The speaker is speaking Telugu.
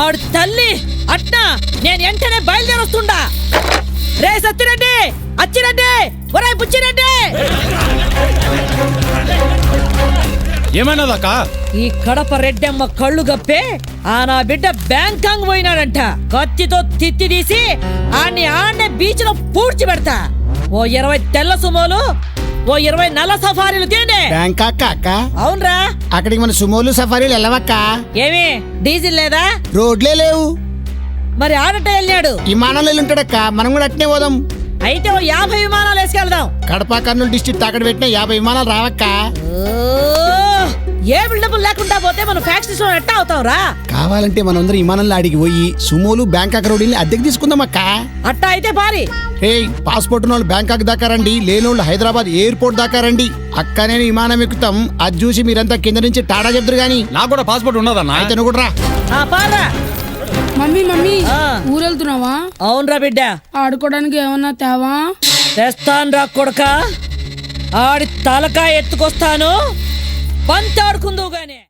ఆడు తల్లి అట్నా నేను వెంటనే బయలుదేరొస్తుండా. రే సత్తిరెడ్డి, అచ్చిరెడ్డి, ఒరే బుచ్చిరెడ్డి. ఏమైనాదక్క? ఈ కడప రెడ్డమ్మ కళ్ళు గప్పే ఆ నా బిడ్డ బ్యాంకాంగ్ పోయినాడంట. కత్తితో తిత్తి తీసి ఆడనే బీచ్ లో పూడ్చి పెడతా. ఓ 20 తెల్ల సుమోలు, ఓ 20 నల్ల సఫారీలు తేనే. బ్యాంకాక్ అక్క? అవునరా. అక్కడికి మన సుమోలు సఫారీలు వెళ్ళవక్క. ఏమి డీజిల్ లేదా? రోడ్లే లేవు. మరి ఆడట వెళ్ళాడు. విమానంలో ఉంటాడక్క, మనం కూడా అట్నే పోదాం. అయితే ఓ 50 విమానాలు వేసుకెళ్దాం. కడప కర్నూలు డిస్ట్రిక్ట్ అక్కడ పెట్టిన 50 విమానాలు రావక్క. ఏ బిల్డప్ లేకుండా పోతే మనం ఫ్యాక్టరీ ఎట్టా అవుతాం రా. కావాలంటే మనందరం విమానంలో ఆడికి పోయి సుమోలు బ్యాంకాక్ రోడ్ని అద్దెకి తీసుకుందాం అక్క. అట్టా అయితే పారి. పాస్పోర్ట్ ఉన్న వాళ్ళు బ్యాంకాక్ దాకా రండి, లేనోళ్ళు హైదరాబాద్ ఎయిర్పోర్ట్ దాకా రండి. అక్క నేను విమానం ఎక్కుతాం, అది చూసి మీరంతా కింద నుంచి టాటా చెప్తారు గానీ. నాకు కూడా పాస్పోర్ట్ ఉన్నదన్నా. అయితే నువ్వు కూడా రా. పారా. మమ్మీ ఊరెళ్తున్నావా? అవునరా బిడ్డ. ఆడుకోవడానికి ఏమన్నా తేవా? తెస్తాను రా కొడక. ఆడి తలకాయ ఎత్తుకొస్తాను, పంతాడుకుందువు గానే.